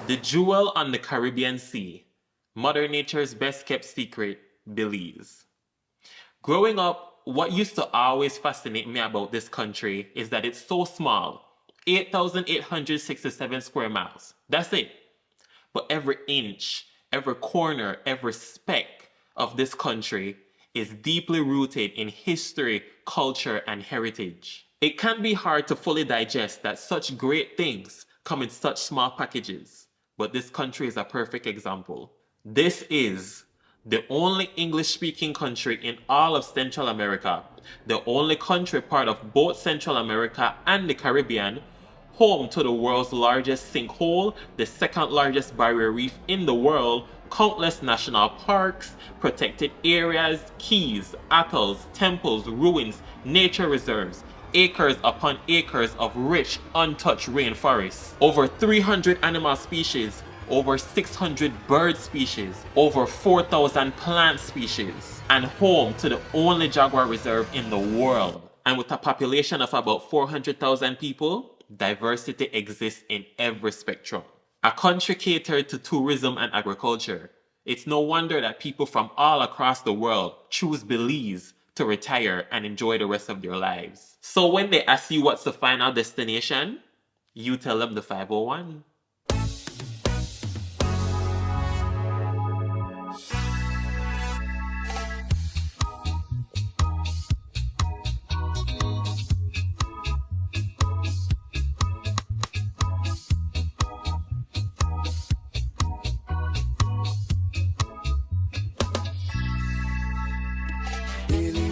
The jewel on the Caribbean Sea, Mother Nature's best kept secret, Belize. Growing up, what used to always fascinate me about this country is that it's so small, 8,867 square miles. That's it. But every inch, every corner, every speck of this country is deeply rooted in history, culture, and heritage. It can be hard to fully digest that such great things come in such small packages, but this country is a perfect example. This is the only English-speaking country in all of Central America, the only country part of both Central America and the Caribbean, home to the world's largest sinkhole, the second largest barrier reef in the world, countless national parks, protected areas, keys, atolls, temples, ruins, nature reserves, acres upon acres of rich, untouched rainforests, over 300 animal species, over 600 bird species, over 4,000 plant species, and home to the only jaguar reserve in the world. And with a population of about 400,000 people, diversity exists in every spectrum. A country catered to tourism and agriculture. It's no wonder that people from all across the world choose Belize to retire and enjoy the rest of their lives. So when they ask you what's the final destination, you tell them the 501.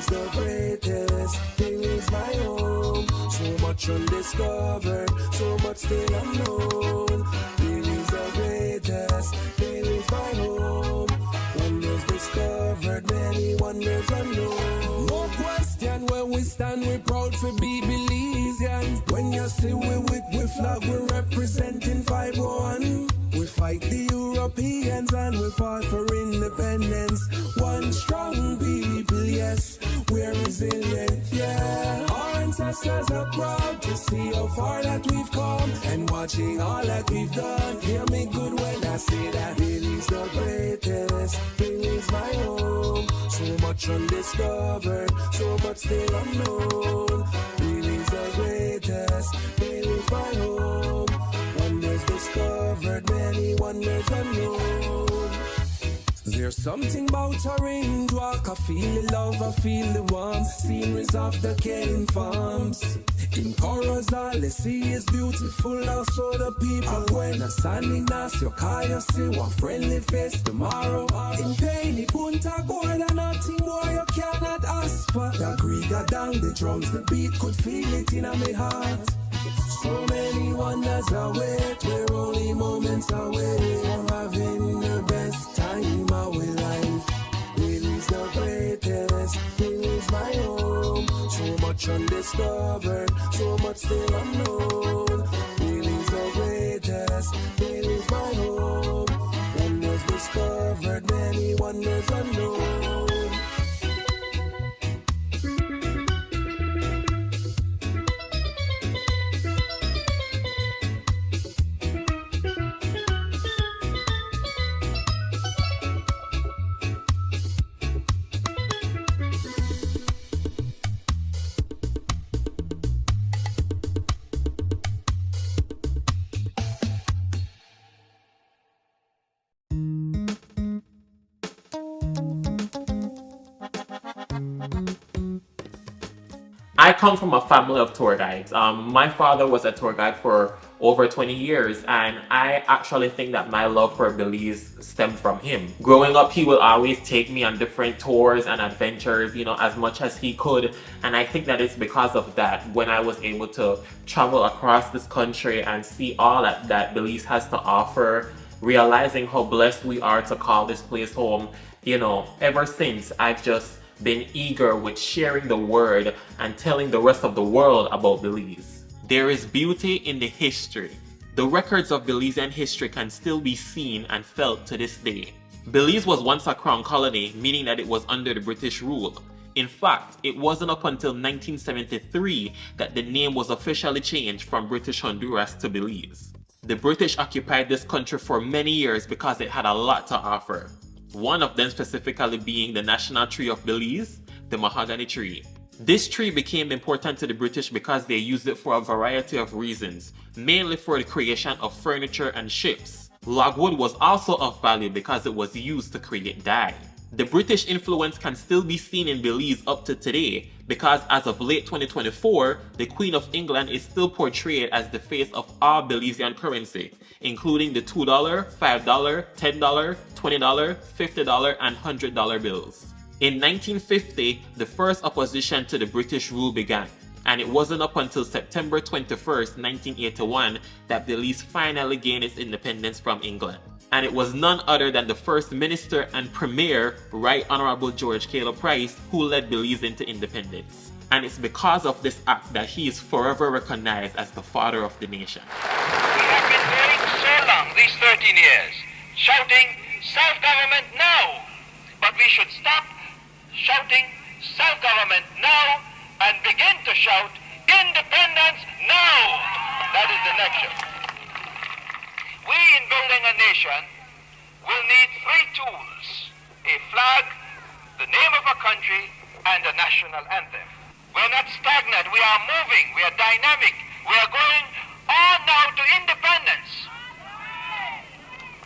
The greatest thing is my home. So much undiscovered, so much still unknown. Belize the greatest, Belize my home. Wonders discovered, many wonders unknown. No question when we stand, we're proud to be Belizeans. When you see we with flag, we're representing 501. We fight the Europeans and we fought for independence. One strong people, yes, we're resilient, yeah. Our ancestors are proud to see how far that we've come and watching all that we've done. Hear me good when I say that Belize the greatest, Belize my home. So much undiscovered, so much still unknown. Belize the greatest, Belize my home. Wonders discovered, many wonders unknown. There's something about a range walk, I feel the love, I feel the warmth. Sceneries of the cane farms. In Coros, all they see is beautiful, also the people. When I stand in us, you call, you see what friendly face tomorrow. In pain, it punta gold and nothing more you cannot ask for. The Griga down the drums, the beat could feel it in my heart. So many wonders await, we're only moments away from having the best time of our life. Belize the greatest, Belize my home. So much undiscovered, so much still unknown. Belize the greatest, Belize my home. Wonders discovered, many wonders unknown. I come from a family of tour guides. My father was a tour guide for over 20 years, and I actually think that my love for Belize stemmed from him. Growing up, he would always take me on different tours and adventures, you know, as much as he could. And I think that it's because of that when I was able to travel across this country and see all that Belize has to offer, realizing how blessed we are to call this place home. You know, ever since, I've just been eager with sharing the word and telling the rest of the world about Belize. There is beauty in the history. The records of Belizean history can still be seen and felt to this day. Belize was once a crown colony, meaning that it was under the British rule. In fact, it wasn't up until 1973 that the name was officially changed from British Honduras to Belize. The British occupied this country for many years because it had a lot to offer. One of them specifically being the national tree of Belize, the mahogany tree. This tree became important to the British because they used it for a variety of reasons, mainly for the creation of furniture and ships. Logwood was also of value because it was used to create dye. The British influence can still be seen in Belize up to today because as of late 2024, the Queen of England is still portrayed as the face of all Belizean currency, including the $2, $5, $10, $20, $50, and $100 bills. In 1950, the first opposition to the British rule began, and it wasn't up until September 21st, 1981 that Belize finally gained its independence from England. And it was none other than the First Minister and Premier, Right Honorable George Caye Price, who led Belize into independence. And it's because of this act that he is forever recognized as the father of the nation. We have been going so long, these 13 years, shouting self-government now. But we should stop shouting self-government now and begin to shout independence now. That is the next show. We, in building a nation, will need three tools: a flag, the name of a country, and a national anthem. We're not stagnant, we are moving, we are dynamic, we are going on now to independence.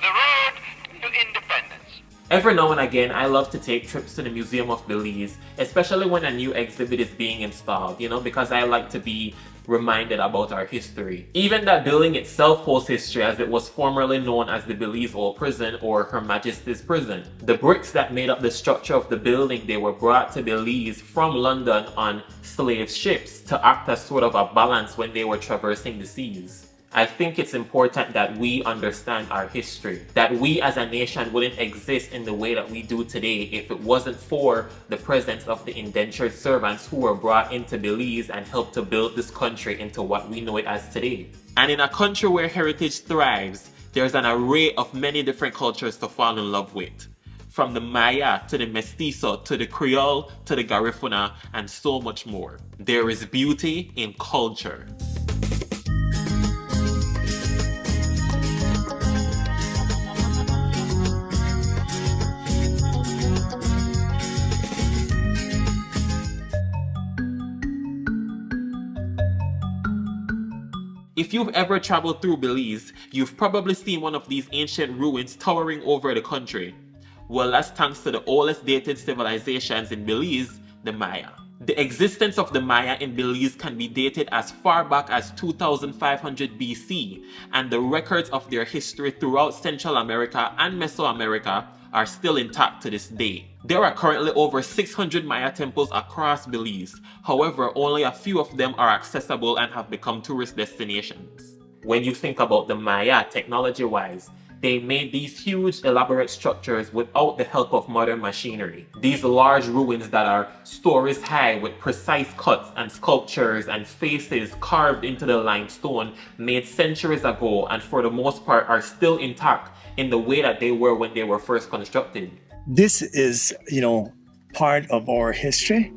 The road to independence. Every now and again, I love to take trips to the Museum of Belize, especially when a new exhibit is being installed, because I like to be reminded about our history. Even that building itself holds history, as it was formerly known as the Belize Old Prison or Her Majesty's Prison. The bricks that made up the structure of the building, they were brought to Belize from London on slave ships to act as sort of a balance when they were traversing the seas. I think it's important that we understand our history, that we as a nation wouldn't exist in the way that we do today if it wasn't for the presence of the indentured servants who were brought into Belize and helped to build this country into what we know it as today. And in a country where heritage thrives, there's an array of many different cultures to fall in love with. From the Maya to the Mestizo to the Creole to the Garifuna and so much more. There is beauty in culture. If you've ever traveled through Belize, you've probably seen one of these ancient ruins towering over the country. Well, that's thanks to the oldest dated civilizations in Belize, the Maya. The existence of the Maya in Belize can be dated as far back as 2500 BC, and the records of their history throughout Central America and Mesoamerica are still intact to this day. There are currently over 600 Maya temples across Belize. However, only a few of them are accessible and have become tourist destinations. When you think about the Maya, technology-wise, they made these huge elaborate structures without the help of modern machinery. These large ruins that are stories high with precise cuts and sculptures and faces carved into the limestone made centuries ago and for the most part are still intact in the way that they were when they were first constructed. This is, part of our history.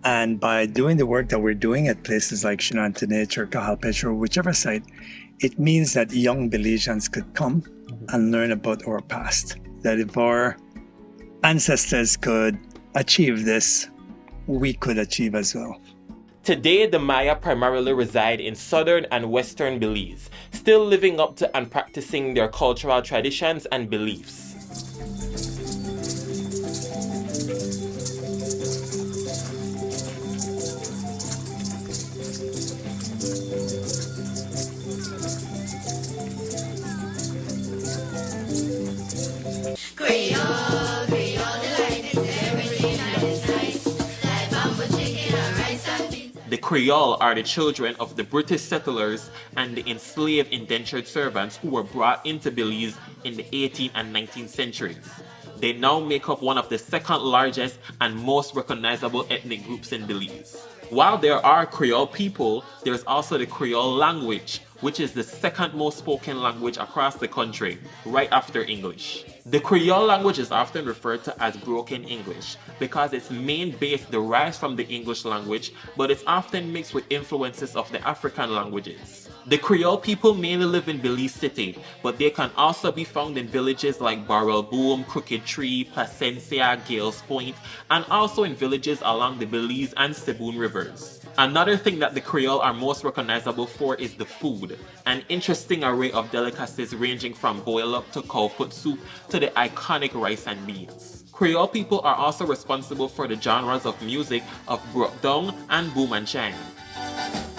And by doing the work that we're doing at places like Shinante Nature, Kahal Petro, whichever site, it means that young Belizeans could come and learn about our past. That if our ancestors could achieve this, we could achieve as well. Today, the Maya primarily reside in southern and western Belize, still living up to and practicing their cultural traditions and beliefs. The Creole are the children of the British settlers and the enslaved indentured servants who were brought into Belize in the 18th and 19th centuries. They now make up one of the second largest and most recognizable ethnic groups in Belize. While there are Creole people, there's also the Creole language, which is the second most spoken language across the country, right after English. The Creole language is often referred to as broken English because its main base derives from the English language, but it's often mixed with influences of the African languages. The Creole people mainly live in Belize City, but they can also be found in villages like Barrel Boom, Crooked Tree, Placencia, Gales Point, and also in villages along the Belize and Seboon rivers. Another thing that the Creole are most recognizable for is the food, an interesting array of delicacies ranging from boil-up to cowfoot soup to the iconic rice and beans. Creole people are also responsible for the genres of music of broke-down and boom and chang.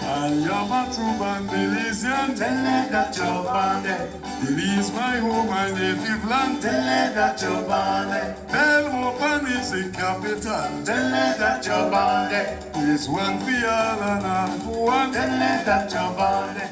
I am a true born Belizean, tell me that you're born there. Belize my home, my native land, tell me that you're born there. Bell Open is the capital, tell me that you're born there. It's one for all and all for one, tell me that you're born there.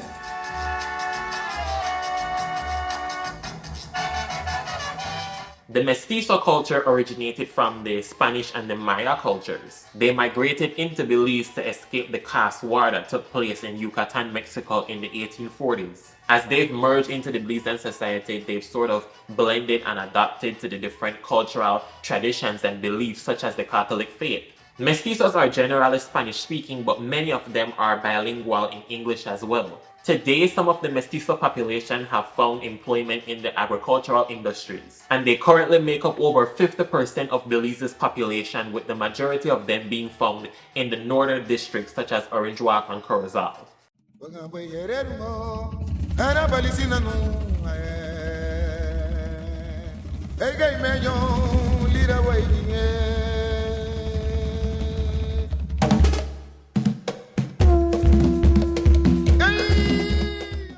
The Mestizo culture originated from the Spanish and the Maya cultures. They migrated into Belize to escape the caste war that took place in Yucatan, Mexico in the 1840s. As they've merged into the Belizean society, they've sort of blended and adapted to the different cultural traditions and beliefs such as the Catholic faith. Mestizos are generally Spanish speaking, but many of them are bilingual in English as well. Today, some of the Mestizo population have found employment in the agricultural industries, and they currently make up over 50% of Belize's population, with the majority of them being found in the northern districts such as Orange Walk and Corozal.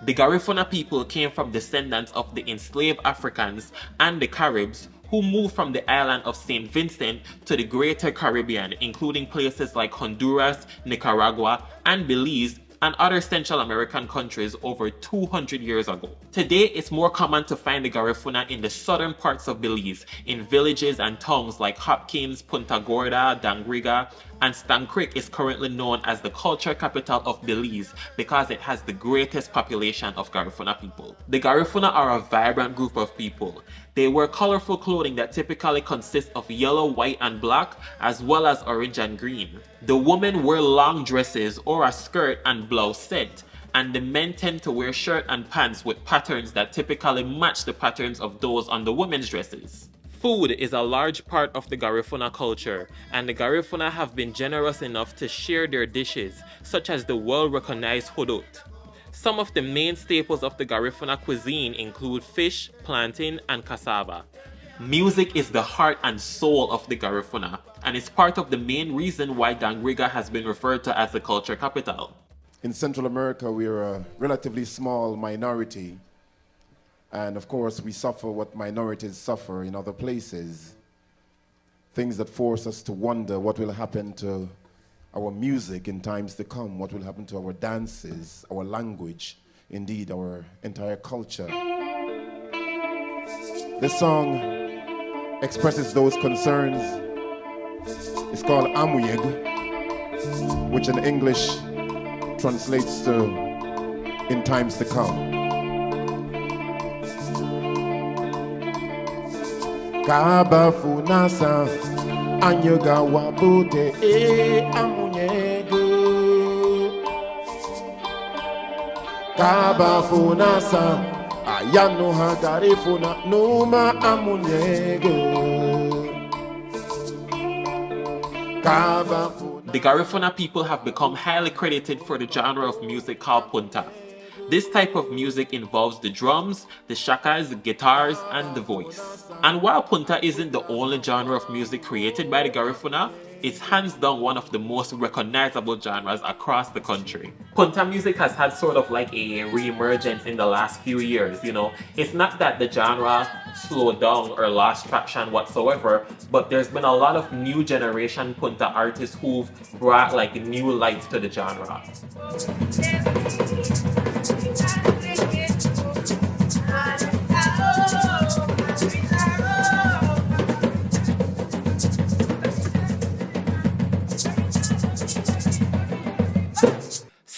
The Garifuna people came from descendants of the enslaved Africans and the Caribs who moved from the island of St. Vincent to the greater Caribbean, including places like Honduras, Nicaragua, and Belize, and other Central American countries over 200 years ago. Today, it's more common to find the Garifuna in the southern parts of Belize, in villages and towns like Hopkins, Punta Gorda, Dangriga, and Stan Creek is currently known as the culture capital of Belize because it has the greatest population of Garifuna people. The Garifuna are a vibrant group of people. They wear colorful clothing that typically consists of yellow, white, and black, as well as orange and green. The women wear long dresses or a skirt and blouse set, and the men tend to wear shirt and pants with patterns that typically match the patterns of those on the women's dresses. Food is a large part of the Garifuna culture, and the Garifuna have been generous enough to share their dishes, such as the well-recognized hodot. Some of the main staples of the Garifuna cuisine include fish, plantain, and cassava. Music is the heart and soul of the Garifuna, and is part of the main reason why Dangriga has been referred to as the culture capital. In Central America, we are a relatively small minority, and of course we suffer what minorities suffer in other places. Things that force us to wonder what will happen to our music in times to come, what will happen to our dances, our language, indeed our entire culture. This song expresses those concerns. It's called Amuyeg, which in English translates to in times to come. Kaba funasa anyoga wabute amunyego. Kaba funasa ayano hagarifuna numa amunyego. Kaba funasa. The Garifuna people have become highly credited for the genre of music called punta. This type of music involves the drums, the shakas, the guitars, and the voice. And while punta isn't the only genre of music created by the Garifuna, it's hands down one of the most recognizable genres across the country. Punta music has had sort of like a re-emergence in the last few years, you know. It's not that the genre slowed down or lost traction whatsoever, but there's been a lot of new generation punta artists who've brought like new light to the genre.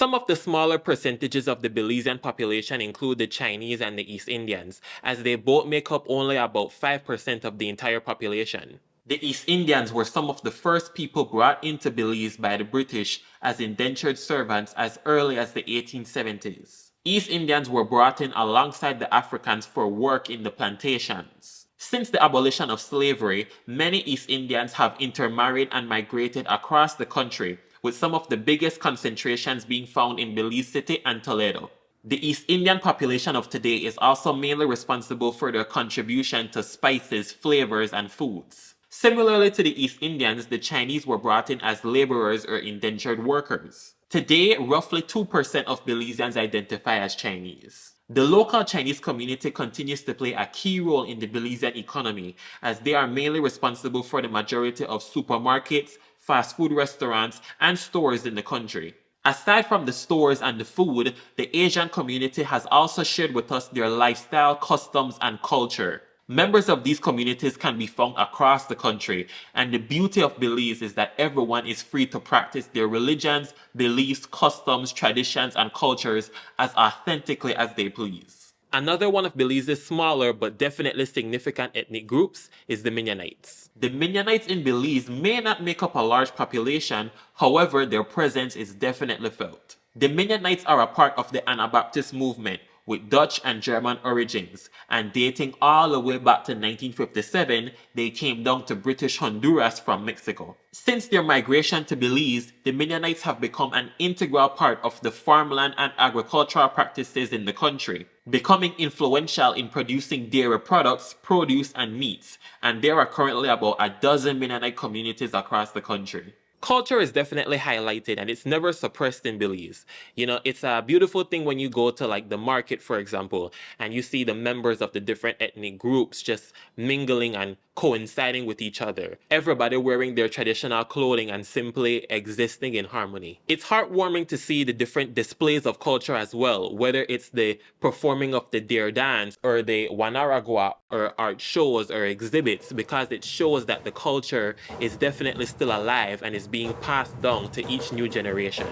Some of the smaller percentages of the Belizean population include the Chinese and the East Indians, as they both make up only about 5% of the entire population. The East Indians were some of the first people brought into Belize by the British as indentured servants as early as the 1870s. East Indians were brought in alongside the Africans for work in the plantations. Since the abolition of slavery, many East Indians have intermarried and migrated across the country, with some of the biggest concentrations being found in Belize City and Toledo. The East Indian population of today is also mainly responsible for their contribution to spices, flavors, and foods. Similarly to the East Indians, the Chinese were brought in as laborers or indentured workers. Today, roughly 2% of Belizeans identify as Chinese. The local Chinese community continues to play a key role in the Belizean economy, as they are mainly responsible for the majority of supermarkets, fast food restaurants, and stores in the country. Aside from the stores and the food, the Asian community has also shared with us their lifestyle, customs, and culture. Members of these communities can be found across the country, and the beauty of Belize is that everyone is free to practice their religions, beliefs, customs, traditions, and cultures as authentically as they please. Another one of Belize's smaller but definitely significant ethnic groups is the Mennonites. The Mennonites in Belize may not make up a large population, however, their presence is definitely felt. The Mennonites are a part of the Anabaptist movement, with Dutch and German origins, and dating all the way back to 1957, they came down to British Honduras from Mexico. Since their migration to Belize, the Mennonites have become an integral part of the farmland and agricultural practices in the country, becoming influential in producing dairy products, produce, and meats, and there are currently about a dozen Mennonite communities across the country. Culture is definitely highlighted and it's never suppressed in Belize. You know, it's a beautiful thing when you go to like the market, for example, and you see the members of the different ethnic groups just mingling and coinciding with each other. Everybody wearing their traditional clothing and simply existing in harmony. It's heartwarming to see the different displays of culture as well, whether it's the performing of the deer dance or the wanaragua or art shows or exhibits, because it shows that the culture is definitely still alive and is being passed down to each new generation.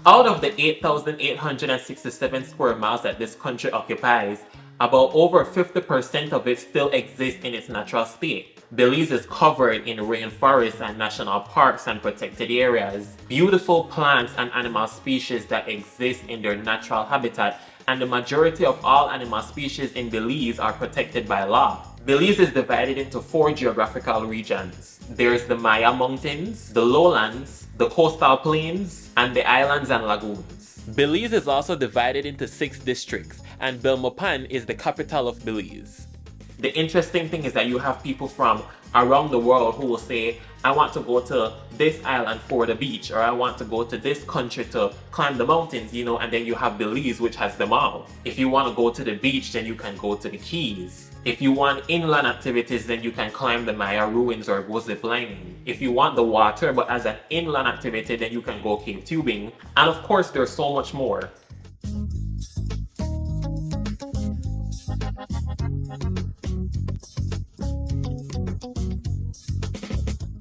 Out of the 8,867 square miles that this country occupies, about over 50% of it still exists in its natural state. Belize is covered in rainforests and national parks and protected areas, beautiful plants and animal species that exist in their natural habitat, and the majority of all animal species in Belize are protected by law. Belize is divided into 4 geographical regions. There's the Maya Mountains, the lowlands, the coastal plains, and the islands and lagoons. Belize is also divided into 6 districts, and Belmopan is the capital of Belize. The interesting thing is that you have people from around the world who will say, I want to go to this island for the beach, or I want to go to this country to climb the mountains, you know, and then you have Belize, which has them all. If you want to go to the beach, then you can go to the Keys. If you want inland activities, then you can climb the Maya ruins or go zip lining. If you want the water, but as an inland activity, then you can go cave tubing. And of course, there's so much more.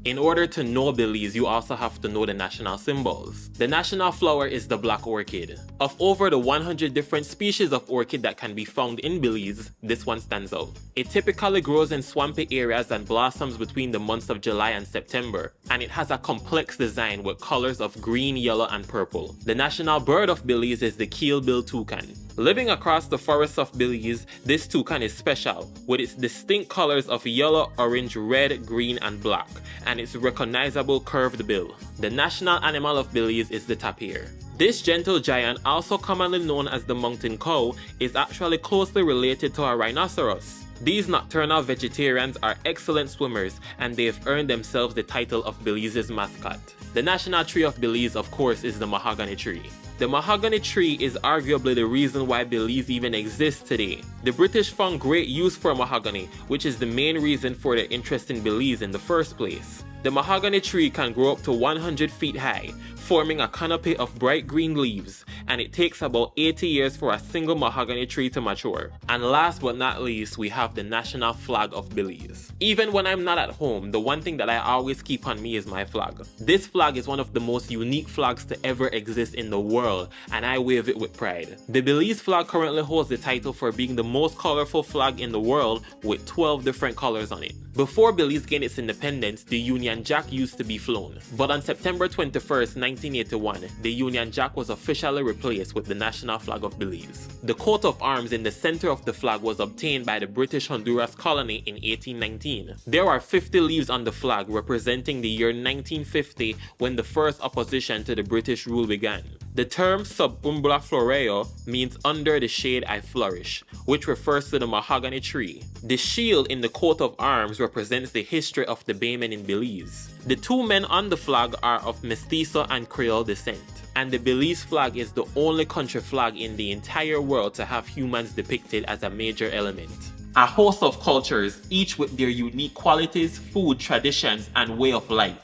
In order to know Belize, you also have to know the national symbols. The national flower is the black orchid. Of over the 100 different species of orchid that can be found in Belize, this one stands out. It typically grows in swampy areas and blossoms between the months of July and September, and it has a complex design with colors of green, yellow, and purple. The national bird of Belize is the keel-billed toucan. Living across the forests of Belize, this toucan is special, with its distinct colors of yellow, orange, red, green, and black, and its recognizable curved bill. The national animal of Belize is the tapir. This gentle giant, also commonly known as the mountain cow, is actually closely related to a rhinoceros. These nocturnal vegetarians are excellent swimmers, and they've earned themselves the title of Belize's mascot. The national tree of Belize, of course, is the mahogany tree. The mahogany tree is arguably the reason why Belize even exists today. The British found great use for mahogany, which is the main reason for their interest in Belize in the first place. The mahogany tree can grow up to 100 feet high, forming a canopy of bright green leaves, and it takes about 80 years for a single mahogany tree to mature. And last but not least, we have the national flag of Belize. Even when I'm not at home, the one thing that I always keep on me is my flag. This flag is one of the most unique flags to ever exist in the world, and I wave it with pride. The Belize flag currently holds the title for being the most colorful flag in the world, with 12 different colors on it. Before Belize gained its independence, the Union Jack used to be flown. But on September 21st, 1981, the Union Jack was officially replaced with the national flag of Belize. The coat of arms in the center of the flag was obtained by the British Honduras colony in 1819. There are 50 leaves on the flag representing the year 1950, when the first opposition to the British rule began. The term sub umbra floreo means under the shade I flourish, which refers to the mahogany tree. The shield in the coat of arms represents the history of the Baymen in Belize. The 2 men on the flag are of Mestizo and Creole descent, and the Belize flag is the only country flag in the entire world to have humans depicted as a major element. A host of cultures, each with their unique qualities, food, traditions, and way of life,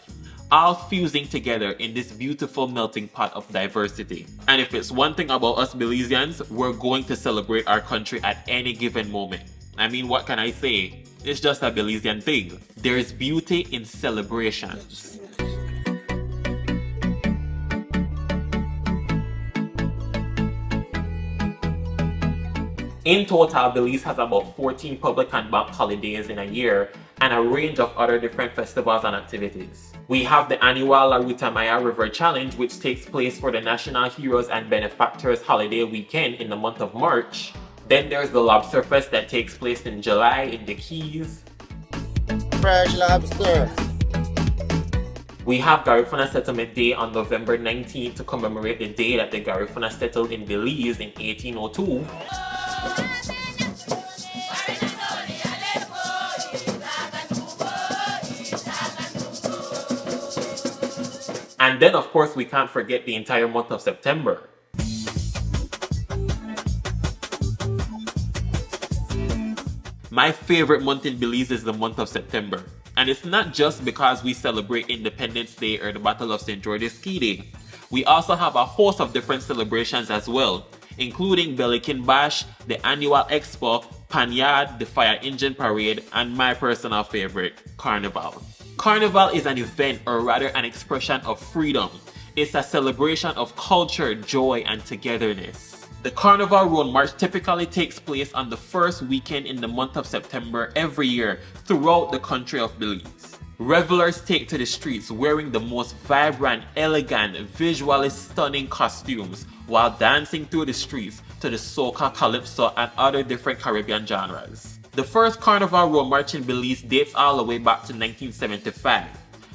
all fusing together in this beautiful melting pot of diversity. And if it's one thing about us Belizeans, we're going to celebrate our country at any given moment. I mean, what can I say? It's just a Belizean thing. There is beauty in celebrations. In total, Belize has about 14 public and bank holidays in a year, and a range of other different festivals and activities. We have the annual La Ruta Maya River Challenge, which takes place for the National Heroes and Benefactors holiday weekend in the month of March. Then there's the Lobster Fest that takes place in July in the Keys. Fresh lobster. We have Garifuna Settlement Day on November 19th to commemorate the day that the Garifuna settled in Belize in 1802. And then, of course, we can't forget the entire month of September. My favorite month in Belize is the month of September. And it's not just because we celebrate Independence Day or the Battle of St. George's Ski Day. We also have a host of different celebrations as well, including Belikin Bash, the annual Expo, Panyard, the Fire Engine Parade, and my personal favorite, Carnival. Carnival is an event, or rather an expression of freedom. It's a celebration of culture, joy, and togetherness. The Carnival Road March typically takes place on the first weekend in the month of September every year throughout the country of Belize. Revelers take to the streets wearing the most vibrant, elegant, visually stunning costumes while dancing through the streets to the soca, calypso, and other different Caribbean genres. The first Carnival Road March in Belize dates all the way back to 1975.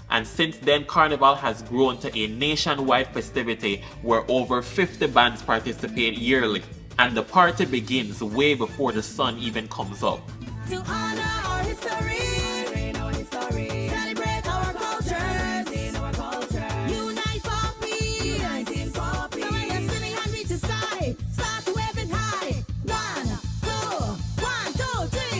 And since then, Carnival has grown to a nationwide festivity where over 50 bands participate yearly. And the party begins way before the sun even comes up. To honor our history, celebrate our cultures, unite for peace. So when you're singing and reach the sky, start to wave it high. 1, 2, 3.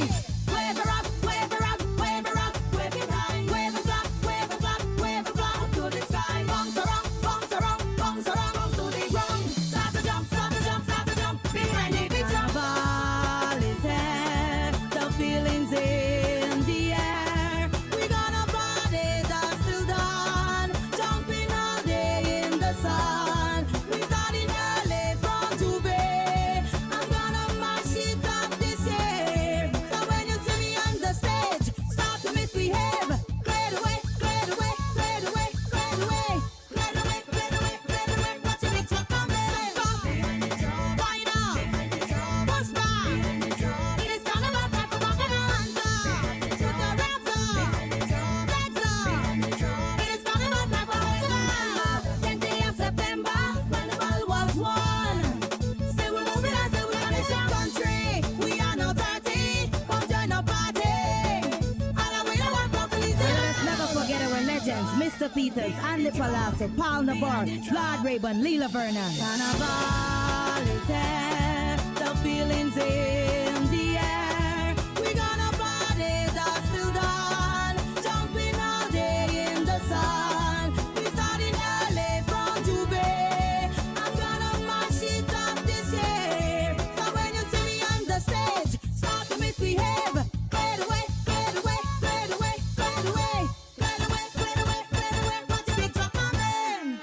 Wave it up, wave it up, wave it up, wave it high. Wave it up, wave it up, wave it up to the sky. Bounce around, bounce around, bounce around, bounce to the ground. Start to jump, start to jump, start to jump. Behind it, beat your ball is here. The feelings in the air. We're gonna party dust till dawn. Jumping all day in the sun. We starting early from Tuesday. I'm gonna mash it up this year. So when you see me on the stage, start to misbehave. Clear away, clear away, clear away, clear away, clear away, clear away, clear away. Watch your mix up, come in. Wind up, push back. It is carnival time for rockin' Anthem. Put your hands up, legs up. It is carnival time for rockin' 20th of September, when the ball was won. Say we're moving and say we're gonna show country. We are not 30, come join the party. All the way to one for Belizean. Let's never forget our legends, Mr. Peters, Andy Palazzo, Paul Navarre, Lord Rayburn, Leela Vernon. Carnival is here, the feelings in the air. We're gonna party dust till dawn, jumping all day in the sun. We starting early from Tuesday. I'm gonna mash it up this year. So when you see me on the stage, start to misbehave. Clear away, clear away, clear away, clear away, clear away, clear away, clear away. Watch your picture coming.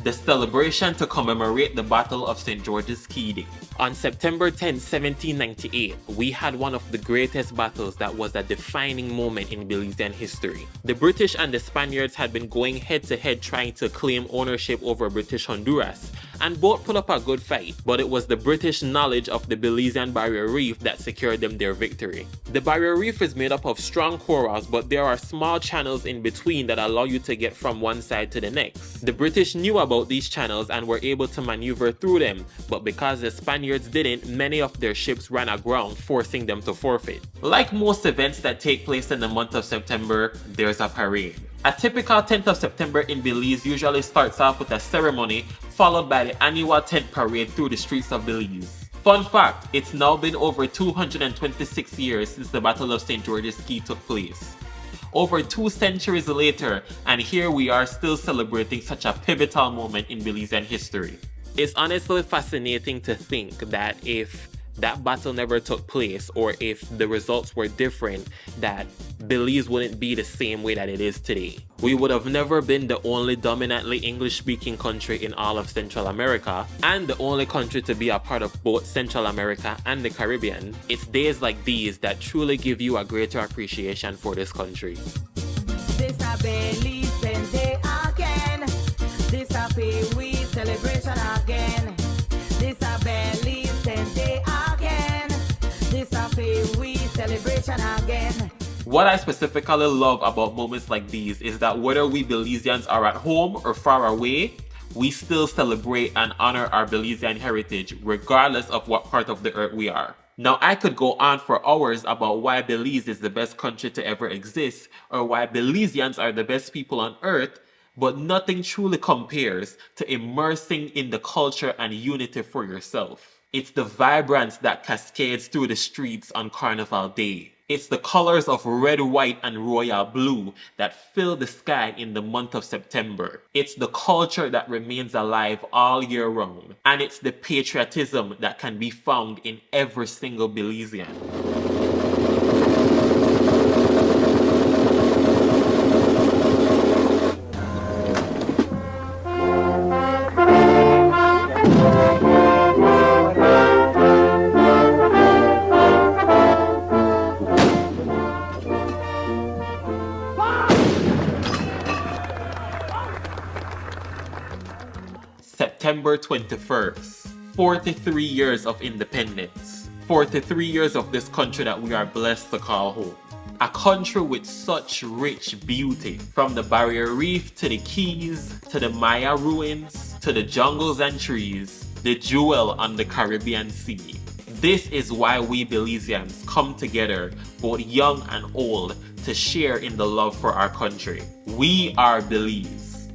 The celebration to commemorate the Battle of St. George's Caye. On September 10, 1798, we had one of the greatest battles that was a defining moment in Belizean history. The British and the Spaniards had been going head to head trying to claim ownership over British Honduras, and both put up a good fight, but it was the British knowledge of the Belizean barrier reef that secured them their victory. The barrier reef is made up of strong corals, but there are small channels in between that allow you to get from one side to the next. The British knew about these channels and were able to maneuver through them, but because the Spaniards didn't, many of their ships ran aground, forcing them to forfeit. Like most events that take place in the month of September, there's a parade. A typical 10th of September in Belize usually starts off with a ceremony followed by the annual tent parade through the streets of Belize. Fun fact, it's now been over 226 years since the Battle of St. George's Caye took place. Over 2 centuries later, and here we are still celebrating such a pivotal moment in Belizean history. It's honestly fascinating to think that if that battle never took place, or if the results were different, that Belize wouldn't be the same way that it is today. We would have never been the only dominantly English-speaking country in all of Central America, and the only country to be a part of both Central America and the Caribbean. It's days like these that truly give you a greater appreciation for this country. This a Belize day again. This a we celebration again. This a Belize day again. This a we celebration again. What I specifically love about moments like these is that whether we Belizeans are at home or far away, we still celebrate and honor our Belizean heritage regardless of what part of the earth we are. Now, I could go on for hours about why Belize is the best country to ever exist, or why Belizeans are the best people on earth, but nothing truly compares to immersing in the culture and unity for yourself. It's the vibrance that cascades through the streets on Carnival Day. It's the colors of red, white, and royal blue that fill the sky in the month of September. It's the culture that remains alive all year round. And it's the patriotism that can be found in every single Belizean. September 21st. 43 years of independence. 43 years of this country that we are blessed to call home. A country with such rich beauty, from the Barrier Reef to the Keys, to the Maya ruins, to the jungles and trees, the jewel on the Caribbean Sea. This is why we Belizeans come together, both young and old, to share in the love for our country. We are Belize.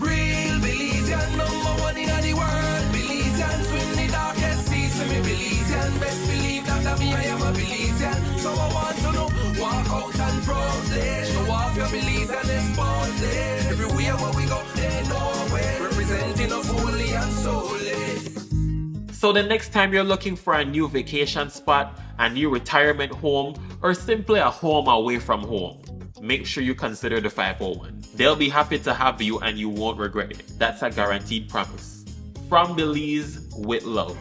Real Belizean, number one in the world. Belizean, swim the darkest seas. So me Belizean, best believe that I am a Belizean. So I want to know, walk out and proudly show off your Belizean boldly. Everywhere where we go, they know we're representing us wholly and solely. So the next time you're looking for a new vacation spot, a new retirement home, or simply a home away from home, make sure you consider the 501. They'll be happy to have you and you won't regret it. That's a guaranteed promise. From Belize, with love.